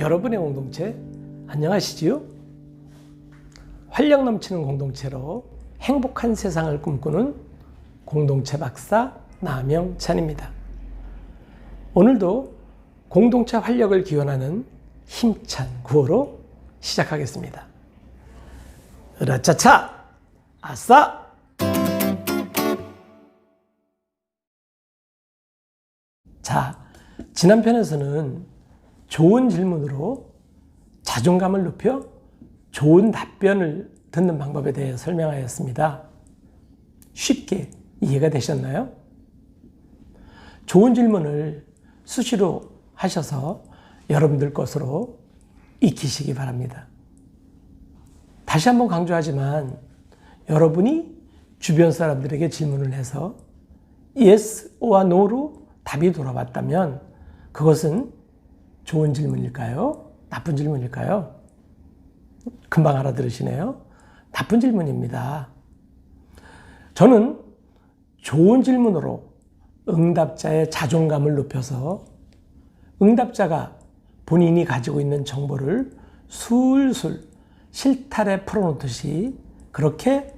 여러분의 공동체 안녕하시지요? 활력 넘치는 공동체로 행복한 세상을 꿈꾸는 공동체 박사 남영찬입니다. 오늘도 공동체 활력을 기원하는 힘찬 구호로 시작하겠습니다. 으라차차 아싸! 자, 지난 편에서는 좋은 질문으로 자존감을 높여 좋은 답변을 듣는 방법에 대해 설명하였습니다. 쉽게 이해가 되셨나요? 좋은 질문을 수시로 하셔서 여러분들 것으로 익히시기 바랍니다. 다시 한번 강조하지만 여러분이 주변 사람들에게 질문을 해서 Yes와 No로 답이 돌아왔다면 그것은 좋은 질문일까요? 나쁜 질문일까요? 금방 알아들으시네요. 나쁜 질문입니다. 저는 좋은 질문으로 응답자의 자존감을 높여서 응답자가 본인이 가지고 있는 정보를 술술 실타래 풀어놓듯이 그렇게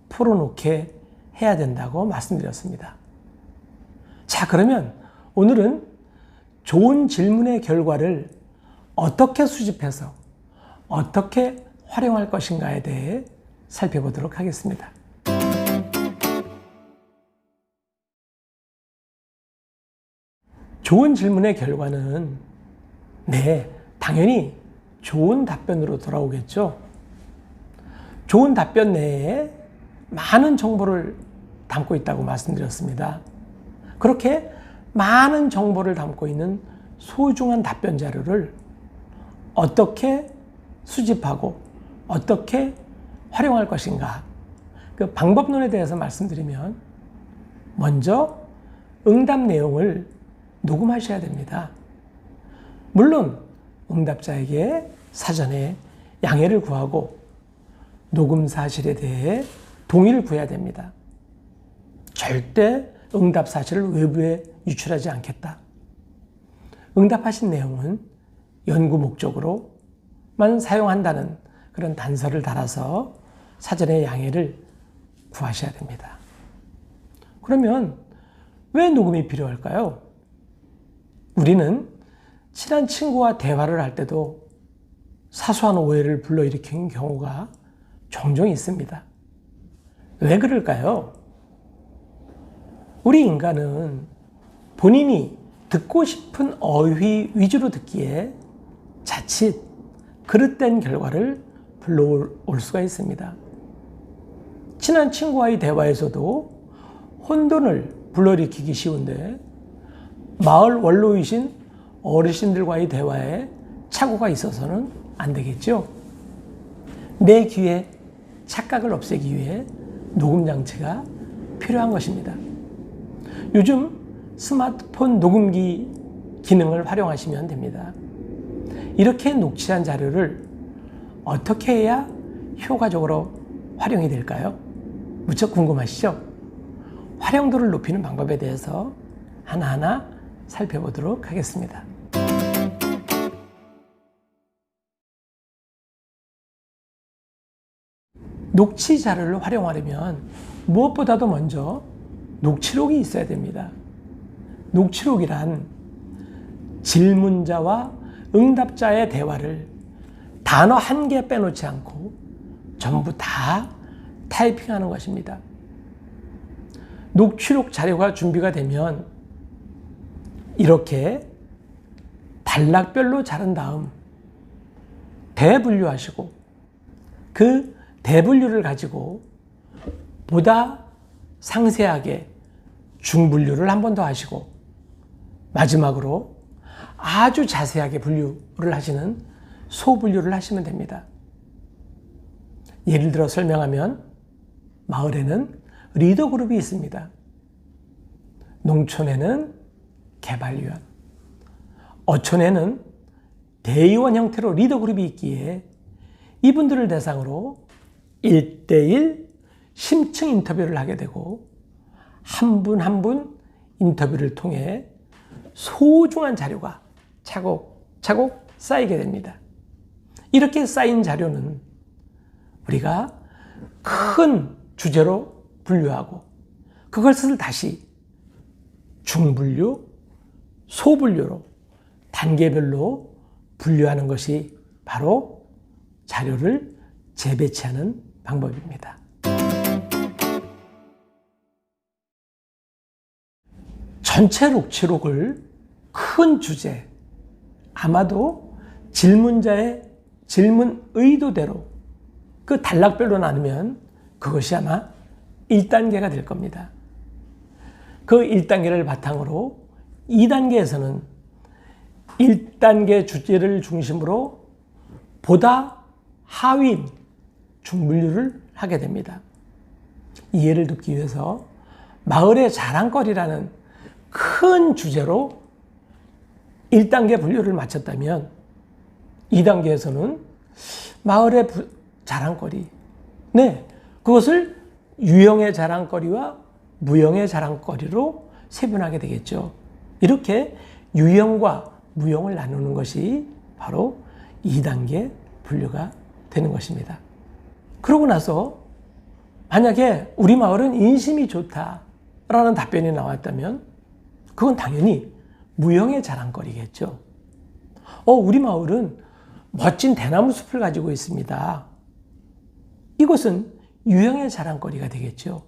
풀어놓게 해야 된다고 말씀드렸습니다. 자, 그러면 오늘은 좋은 질문의 결과를 어떻게 수집해서 어떻게 활용할 것인가에 대해 살펴보도록 하겠습니다. 좋은 질문의 결과는 당연히 좋은 답변으로 돌아오겠죠. 좋은 답변 내에 많은 정보를 담고 있다고 말씀드렸습니다. 그렇게 많은 정보를 담고 있는 소중한 답변 자료를 어떻게 수집하고 어떻게 활용할 것인가, 그 방법론에 대해서 말씀드리면 먼저 응답 내용을 녹음하셔야 됩니다. 물론 응답자에게 사전에 양해를 구하고 녹음 사실에 대해 동의를 구해야 됩니다. 절대 응답 사실을 외부에 유출하지 않겠다. 응답하신 내용은 연구 목적으로만 사용한다는 그런 단서를 달아서 사전에 양해를 구하셔야 됩니다. 그러면 왜 녹음이 필요할까요? 우리는 친한 친구와 대화를 할 때도 사소한 오해를 불러일으키는 경우가 종종 있습니다. 왜 그럴까요? 우리 인간은 본인이 듣고 싶은 어휘 위주로 듣기에 자칫 그릇된 결과를 불러올 수가 있습니다. 친한 친구와의 대화에서도 혼돈을 불러일으키기 쉬운데 마을 원로이신 어르신들과의 대화에 착오가 있어서는 안 되겠죠. 내 귀에 착각을 없애기 위해 녹음 장치가 필요한 것입니다. 요즘 스마트폰 녹음기 기능을 활용하시면 됩니다. 이렇게 녹취한 자료를 어떻게 해야 효과적으로 활용이 될까요? 무척 궁금하시죠? 활용도를 높이는 방법에 대해서 하나하나 살펴보도록 하겠습니다. 녹취 자료를 활용하려면 무엇보다도 먼저 녹취록이 있어야 됩니다. 녹취록이란 질문자와 응답자의 대화를 단어 한 개 빼놓지 않고 전부 다 타이핑하는 것입니다. 녹취록 자료가 준비가 되면 이렇게 단락별로 자른 다음 대분류하시고 그 대분류를 가지고 보다 상세하게 중분류를 한 번 더 하시고 마지막으로 아주 자세하게 분류를 하시는 소분류를 하시면 됩니다. 예를 들어 설명하면 마을에는 리더 그룹이 있습니다. 농촌에는 개발위원, 어촌에는 대의원 형태로 리더 그룹이 있기에 이분들을 대상으로 1대1 심층 인터뷰를 하게 되고 한 분 한 분 인터뷰를 통해 소중한 자료가 차곡차곡 쌓이게 됩니다. 이렇게 쌓인 자료는 우리가 큰 주제로 분류하고 그것을 다시 중분류, 소분류로 단계별로 분류하는 것이 바로 자료를 재배치하는 방법입니다. 전체 녹취록을 큰 주제, 아마도 질문자의 질문 의도대로 그 단락별로 나누면 그것이 아마 1단계가 될 겁니다. 그 1단계를 바탕으로 2단계에서는 1단계 주제를 중심으로 보다 하위인 중분류를 하게 됩니다. 이해를 돕기 위해서 마을의 자랑거리라는 큰 주제로 1단계 분류를 마쳤다면 2단계에서는 마을의 자랑거리, 그것을 유형의 자랑거리와 무형의 자랑거리로 세분하게 되겠죠. 이렇게 유형과 무형을 나누는 것이 바로 2단계 분류가 되는 것입니다. 그러고 나서 만약에 우리 마을은 인심이 좋다라는 답변이 나왔다면 그건 당연히 무형의 자랑거리겠죠. 우리 마을은 멋진 대나무 숲을 가지고 있습니다. 이것은 유형의 자랑거리가 되겠죠.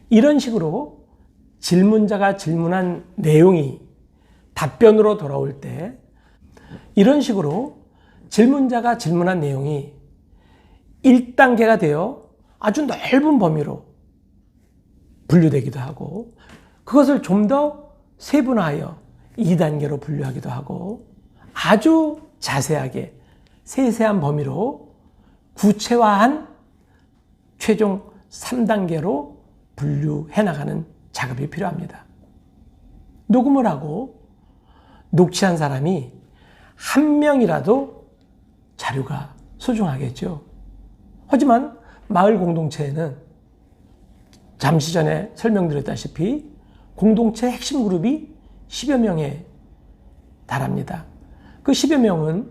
이런 식으로 질문자가 질문한 내용이 답변으로 돌아올 때 이런 식으로 질문자가 질문한 내용이 1단계가 되어 아주 넓은 범위로 분류되기도 하고 그것을 좀 더 세분화하여 2단계로 분류하기도 하고 아주 자세하게 세세한 범위로 구체화한 최종 3단계로 분류해 나가는 작업이 필요합니다. 녹음을 하고 녹취한 사람이 한 명이라도 자료가 소중하겠죠. 하지만 마을 공동체에는 잠시 전에 설명드렸다시피 공동체 핵심 그룹이 10여 명에 달합니다. 그 10여 명은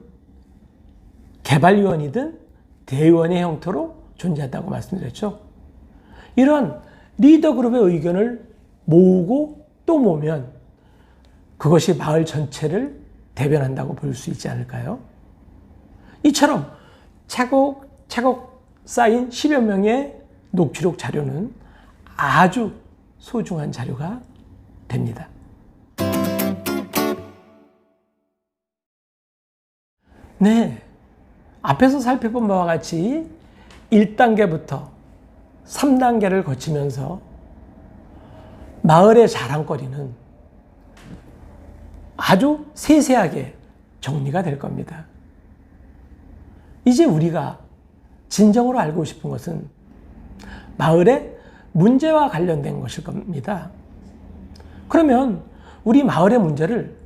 개발위원이든 대의원의 형태로 존재한다고 말씀드렸죠. 이런 리더 그룹의 의견을 모으고 또 모으면 그것이 마을 전체를 대변한다고 볼 수 있지 않을까요? 이처럼 차곡차곡 쌓인 10여 명의 녹취록 자료는 아주 소중한 자료가 됩니다. 앞에서 살펴본 바와 같이 1단계부터 3단계를 거치면서 마을의 자랑거리는 아주 세세하게 정리가 될 겁니다. 이제 우리가 진정으로 알고 싶은 것은 마을의 문제와 관련된 것일 겁니다. 그러면 우리 마을의 문제를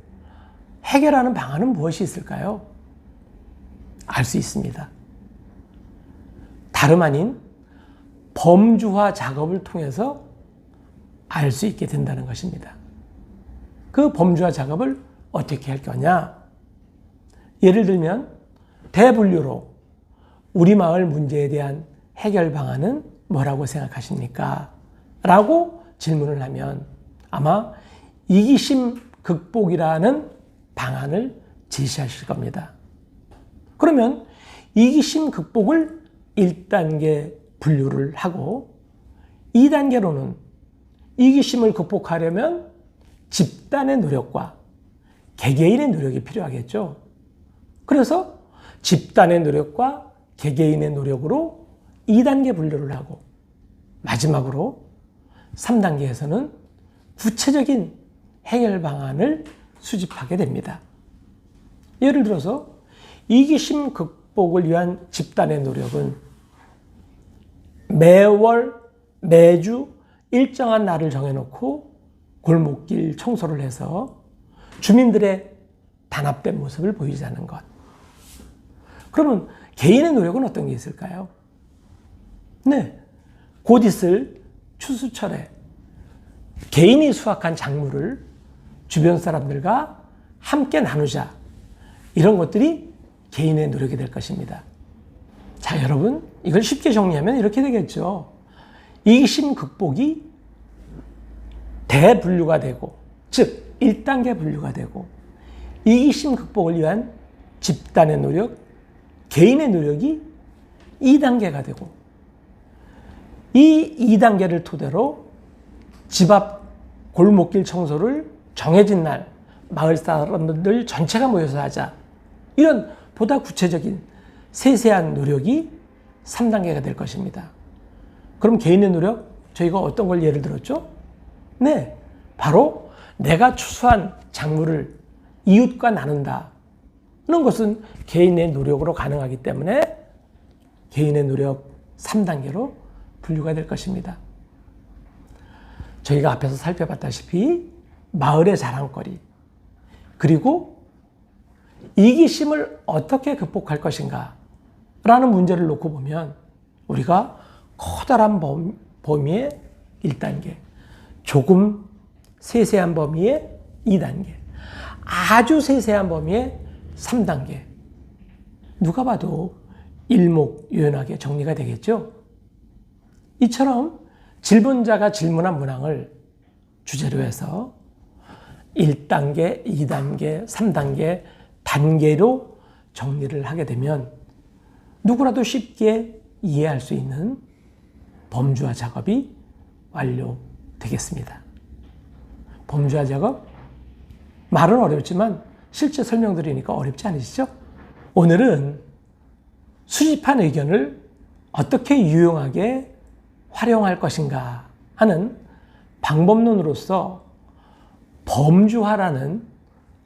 해결하는 방안은 무엇이 있을까요? 알 수 있습니다. 다름 아닌 범주화 작업을 통해서 알 수 있게 된다는 것입니다. 그 범주화 작업을 어떻게 할 거냐? 예를 들면 대분류로 우리 마을 문제에 대한 해결 방안은 뭐라고 생각하십니까? 라고 질문을 하면 아마 이기심 극복이라는 방안을 제시하실 겁니다. 그러면 이기심 극복을 1단계 분류를 하고 2단계로는 이기심을 극복하려면 집단의 노력과 개개인의 노력이 필요하겠죠. 그래서 집단의 노력과 개개인의 노력으로 2단계 분류를 하고 마지막으로 3단계에서는 구체적인 해결 방안을 수집하게 됩니다. 예를 들어서 이기심 극복을 위한 집단의 노력은 매월, 매주 일정한 날을 정해놓고 골목길 청소를 해서 주민들의 단합된 모습을 보이자는 것. 그러면 개인의 노력은 어떤 게 있을까요? 곧 있을 추수철에 개인이 수확한 작물을 주변 사람들과 함께 나누자. 이런 것들이 개인의 노력이 될 것입니다. 자, 여러분, 이걸 쉽게 정리하면 이렇게 되겠죠. 이기심 극복이 대분류가 되고, 즉 1단계 분류가 되고, 이기심 극복을 위한 집단의 노력, 개인의 노력이 2단계가 되고, 이 2단계를 토대로 집 앞 골목길 청소를 정해진 날 마을 사람들 전체가 모여서 하자. 이런 보다 구체적인 세세한 노력이 3단계가 될 것입니다. 그럼 개인의 노력, 저희가 어떤 걸 예를 들었죠? 네, 바로 내가 추수한 작물을 이웃과 나눈다. 이런 것은 개인의 노력으로 가능하기 때문에 개인의 노력 3단계로 분류가 될 것입니다. 저희가 앞에서 살펴봤다시피 마을의 자랑거리, 그리고 이기심을 어떻게 극복할 것인가 라는 문제를 놓고 보면 우리가 커다란 범위의 1단계, 조금 세세한 범위의 2단계, 아주 세세한 범위의 3단계, 누가 봐도 일목요연하게 정리가 되겠죠. 이처럼 질문자가 질문한 문항을 주제로 해서 1단계, 2단계, 3단계 단계로 정리를 하게 되면 누구라도 쉽게 이해할 수 있는 범주화 작업이 완료되겠습니다. 범주화 작업? 말은 어렵지만 실제 설명드리니까 어렵지 않으시죠? 오늘은 수집한 의견을 어떻게 유용하게 활용할 것인가 하는 방법론으로서 범주화라는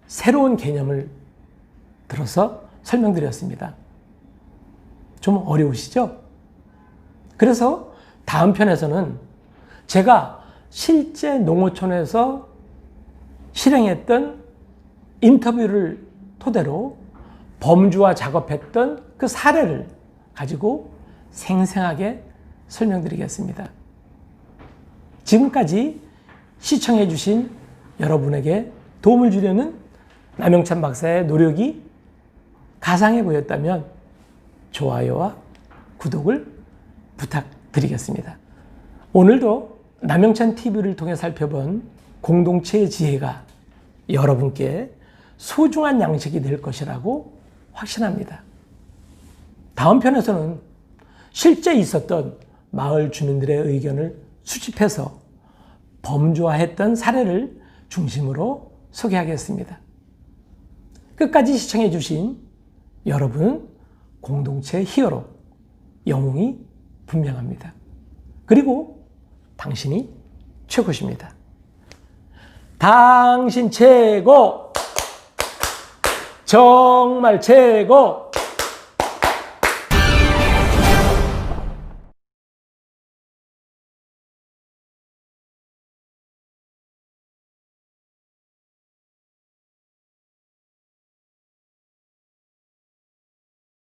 새로운 개념을 들어서 설명드렸습니다. 좀 어려우시죠? 그래서 다음 편에서는 제가 실제 농어촌에서 실행했던 인터뷰를 토대로 범주화 작업했던 그 사례를 가지고 생생하게 설명드리겠습니다. 지금까지 시청해 주신 여러분에게 도움을 주려는 남영찬 박사의 노력이 가상해 보였다면 좋아요와 구독을 부탁드리겠습니다. 오늘도 남영찬 TV를 통해 살펴본 공동체의 지혜가 여러분께 소중한 양식이 될 것이라고 확신합니다. 다음 편에서는 실제 있었던 마을 주민들의 의견을 수집해서 범주화했던 사례를 중심으로 소개하겠습니다. 끝까지 시청해 주신 여러분, 공동체의 히어로, 영웅이 분명합니다. 그리고 당신이 최고십니다. 당신 최고! 정말 최고!